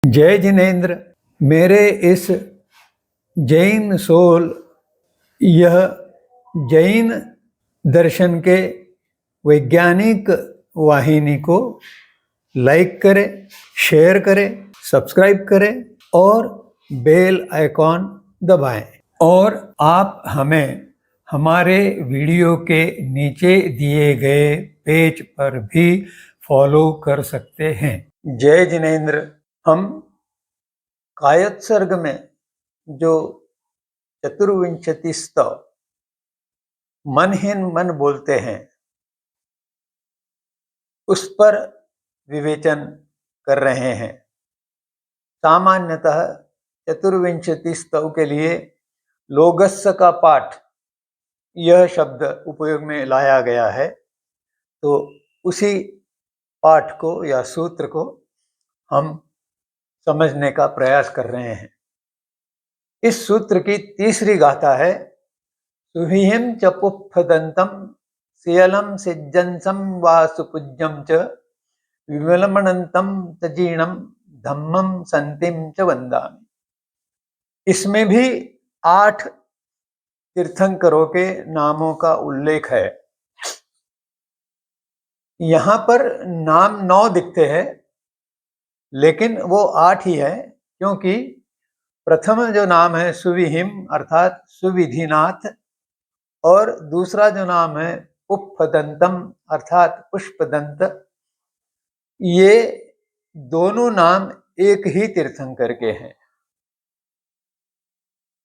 जय जिनेन्द्र। मेरे इस जैन सोल यह जैन दर्शन के वैज्ञानिक वाहिनी को लाइक करें, शेयर करें, सब्सक्राइब करें और बेल आइकॉन दबाएं। और आप हमें हमारे वीडियो के नीचे दिए गए पेज पर भी फॉलो कर सकते हैं। जय जिनेन्द्र। हम कायोत्सर्ग में जो चतुर्विंशति स्तव मन हीन मन बोलते हैं उस पर विवेचन कर रहे हैं। सामान्यतः चतुर्विंशति स्तव के लिए लोगस्य का पाठ यह शब्द उपयोग में लाया गया है, तो उसी पाठ को या सूत्र को हम समझने का प्रयास कर रहे हैं। इस सूत्र की तीसरी गाथा है सुहिम च पुफ्फदंतम सियलम सिज्जंसम वासुपूज्यम च विमलमनंतम तजीणम धम्मम संतिम च वंदामि। इसमें भी 8 तीर्थंकरों के नामों का उल्लेख है। यहां पर नाम 9 दिखते हैं, लेकिन वो 8 ही है, क्योंकि प्रथम जो नाम है सुविहिम अर्थात सुविधिनाथ, और दूसरा जो नाम है पुष्पदंतम अर्थात पुष्पदंत, ये दोनों नाम एक ही तीर्थंकर के हैं।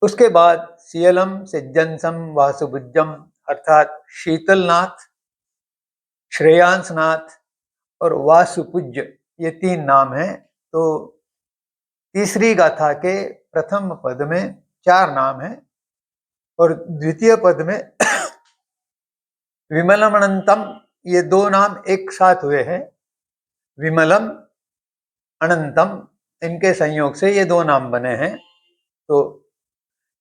उसके बाद सियलम सिज्जंसम वासुभुजम अर्थात शीतलनाथ, श्रेयांसनाथ और वासुपूज्य, ये 3 नाम हैं। तो तीसरी गाथा के प्रथम पद में 4 नाम हैं और द्वितीय पद में विमलम अनंतम, ये 2 नाम एक साथ हुए हैं। विमलम अनंतम, इनके संयोग से ये 2 नाम बने हैं। तो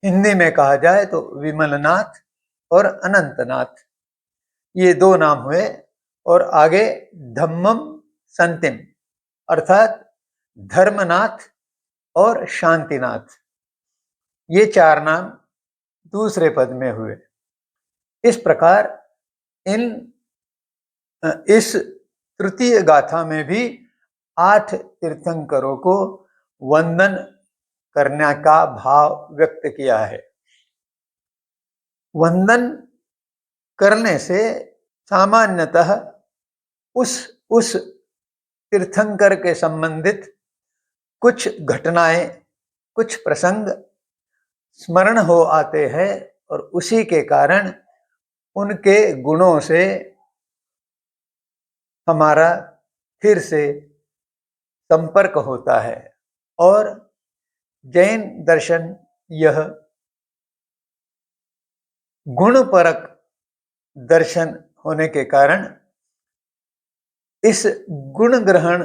हिंदी में कहा जाए तो विमलनाथ और अनंतनाथ, ये 2 नाम हुए। और आगे धम्मम संतिम अर्थात धर्मनाथ और शांतिनाथ, ये 4 नाम दूसरे पद में हुए। इस प्रकार इस तृतीय गाथा में भी 8 तीर्थंकरों को वंदन करने का भाव व्यक्त किया है। वंदन करने से सामान्यतः उस तीर्थंकर के संबंधित कुछ घटनाएं, कुछ प्रसंग स्मरण हो आते हैं और उसी के कारण उनके गुणों से हमारा फिर से संपर्क होता है। और जैन दर्शन यह गुणपरक दर्शन होने के कारण इस गुण ग्रहण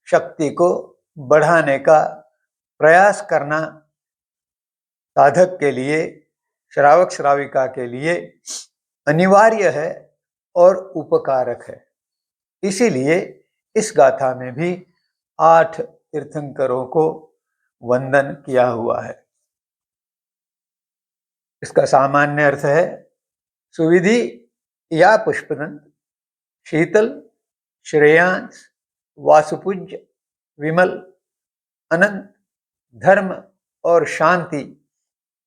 शक्ति को बढ़ाने का प्रयास करना साधक के लिए, श्रावक श्राविका के लिए अनिवार्य है और उपकारक है। इसीलिए इस गाथा में भी 8 तीर्थंकरों को वंदन किया हुआ है। इसका सामान्य अर्थ है सुविधि या पुष्पदंत, शीतल, श्रेयांस, वासुपूज्य, विमल, अनंत, धर्म और शांति,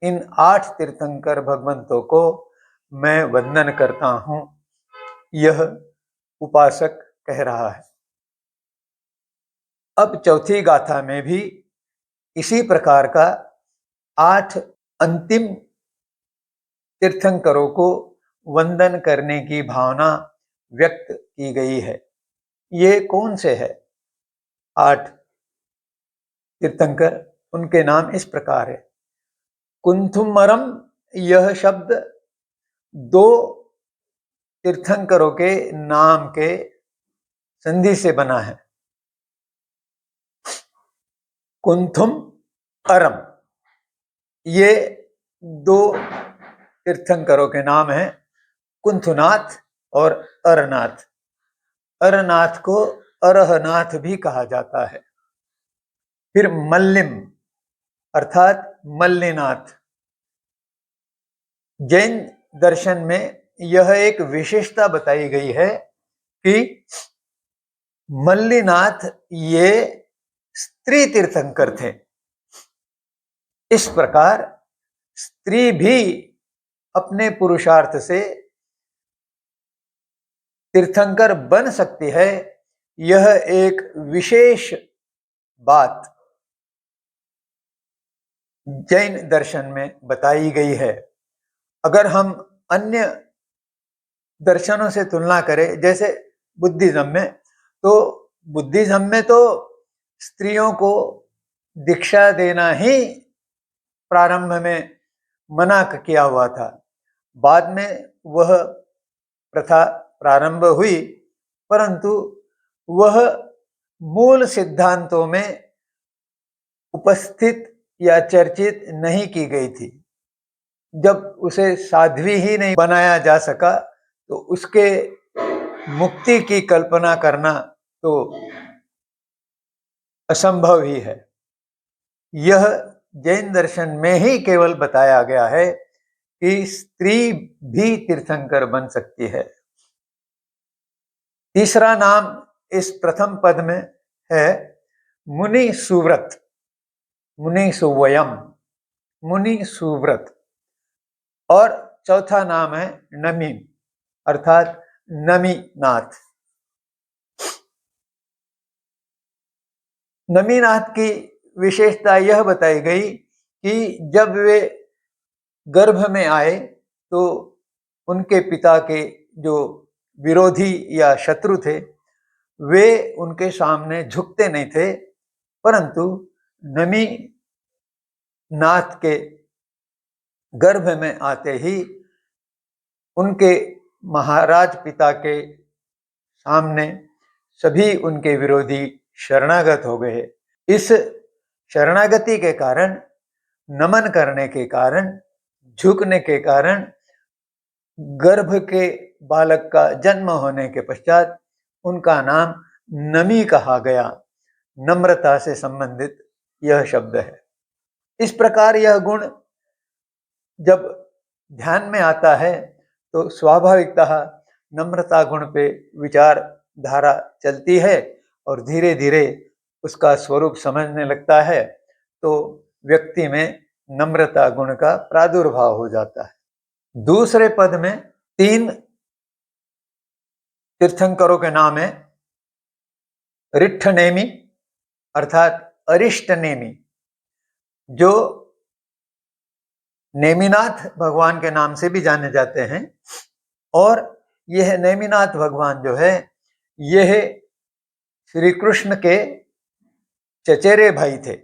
इन 8 तीर्थंकर भगवंतों को मैं वंदन करता हूं, यह उपासक कह रहा है। अब चौथी गाथा में भी इसी प्रकार का 8 अंतिम तीर्थंकरों को वंदन करने की भावना व्यक्त की गई है। ये कौन से है 8 तीर्थंकर? उनके नाम इस प्रकार है। कुंथुमरम, यह शब्द 2 तीर्थंकरों के नाम के संधि से बना है। कुंथुम अरम, ये 2 तीर्थंकरों के नाम हैं, कुंथुनाथ और अरनाथ। अरनाथ को अरहनाथ भी कहा जाता है। फिर मल्लिम अर्थात मल्लिनाथ। जैन दर्शन में यह एक विशेषता बताई गई है कि मल्लिनाथ ये स्त्री तीर्थंकर थे। इस प्रकार स्त्री भी अपने पुरुषार्थ से तीर्थंकर बन सकती है, यह एक विशेष बात जैन दर्शन में बताई गई है। अगर हम अन्य दर्शनों से तुलना करें, जैसे बुद्धिज्म में, तो बुद्धिज्म में तो स्त्रियों को दीक्षा देना ही प्रारंभ में मना किया हुआ था। बाद में वह प्रथा प्रारंभ हुई, परंतु वह मूल सिद्धांतों में उपस्थित या चर्चित नहीं की गई थी। जब उसे साध्वी ही नहीं बनाया जा सका तो उसके मुक्ति की कल्पना करना तो असंभव ही है। यह जैन दर्शन में ही केवल बताया गया है कि स्त्री भी तीर्थंकर बन सकती है। तीसरा नाम इस प्रथम पद में है मुनि सुव्रत, मुनि सुवयम, मुनि सुव्रत। और चौथा नाम है नमी अर्थात नमीनाथ। नमीनाथ की विशेषता यह बताई गई कि जब वे गर्भ में आए तो उनके पिता के जो विरोधी या शत्रु थे वे उनके सामने झुकते नहीं थे, परंतु नमी नाथ के गर्भ में आते ही उनके महाराज पिता के सामने सभी उनके विरोधी शरणागत हो गए। इस शरणागति के कारण, नमन करने के कारण, झुकने के कारण गर्भ के बालक का जन्म होने के पश्चात उनका नाम नमी कहा गया। नम्रता से संबंधित यह शब्द है। इस प्रकार यह गुण जब ध्यान में आता है तो स्वाभाविकतः नम्रता गुण पे विचार धारा चलती है और धीरे धीरे उसका स्वरूप समझने लगता है, तो व्यक्ति में नम्रता गुण का प्रादुर्भाव हो जाता है। दूसरे पद में 3 तीर्थंकरों के नाम है। रिट्ठनेमि अर्थात अरिष्ट नेमि, जो नेमिनाथ भगवान के नाम से भी जाने जाते हैं। और यह नेमिनाथ भगवान जो है यह श्री कृष्ण के चचेरे भाई थे।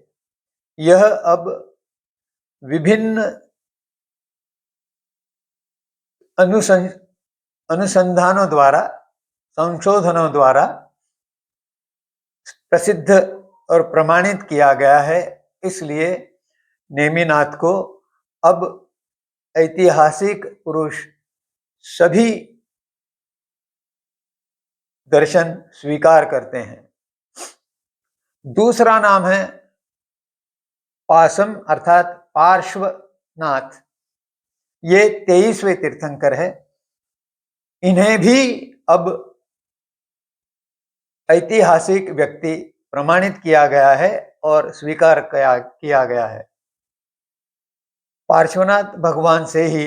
यह अब विभिन्न अनुसंधानों द्वारा, संशोधनों द्वारा प्रसिद्ध और प्रमाणित किया गया है। इसलिए नेमिनाथ को अब ऐतिहासिक पुरुष सभी दर्शन स्वीकार करते हैं। दूसरा नाम है पासम अर्थात पार्श्वनाथ। ये 23वें तीर्थंकर है। इन्हें भी अब ऐतिहासिक व्यक्ति प्रमाणित किया गया है और स्वीकार किया गया है। पार्श्वनाथ भगवान से ही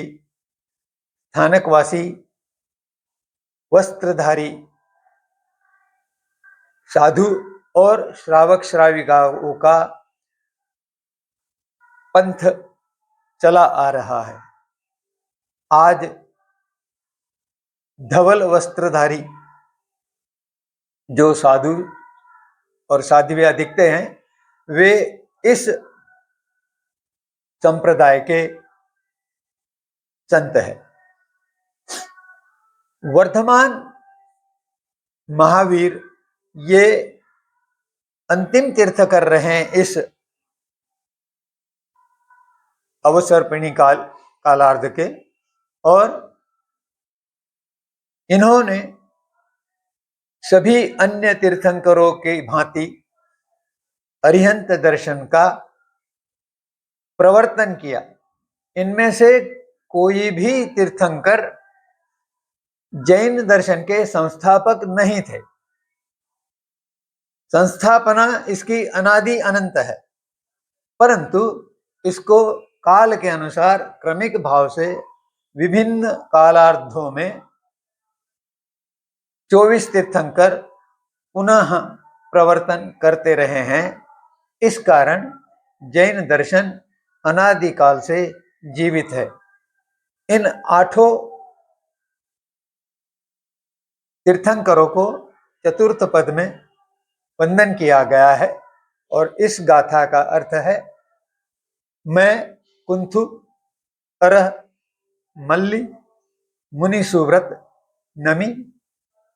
स्थानकवासी वस्त्रधारी साधु और श्रावक श्राविकाओं का पंथ चला आ रहा है। आज धवल वस्त्रधारी जो साधु और साध्वियां दिखते हैं वे इस संप्रदाय के संत है। वर्धमान महावीर ये अंतिम तीर्थ कर रहे हैं इस अवसर्पिणी कालार्ध के, और इन्होंने सभी अन्य तीर्थंकरों की भांति अरिहंत दर्शन का प्रवर्तन किया। इनमें से कोई भी तीर्थंकर जैन दर्शन के संस्थापक नहीं थे। संस्थापना इसकी अनादि अनंत है, परंतु इसको काल के अनुसार क्रमिक भाव से विभिन्न कालार्धों में 24 तीर्थंकर पुनः प्रवर्तन करते रहे हैं। इस कारण जैन दर्शन अनादिकाल से जीवित है। इन 8 तीर्थंकरों को चतुर्थ पद में वंदन किया गया है और इस गाथा का अर्थ है, मैं कुंथु, तरह, मल्ली, मुनि सुव्रत, नमी,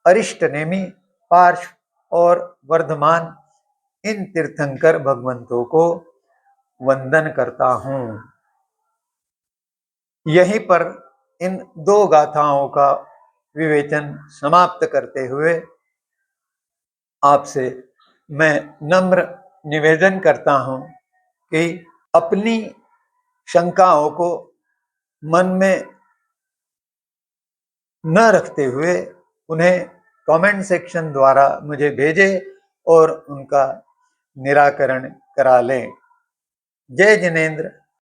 अरिष्ट नेमी, पार्श्व और वर्धमान इन तीर्थंकर भगवंतों को वंदन करता हूं। यहीं पर इन 2 गाथाओं का विवेचन समाप्त करते हुए आपसे मैं नम्र निवेदन करता हूं कि अपनी शंकाओं को मन में न रखते हुए उन्हें कमेंट सेक्शन द्वारा मुझे भेजें और उनका निराकरण करा लें। जय जिनेंद्र।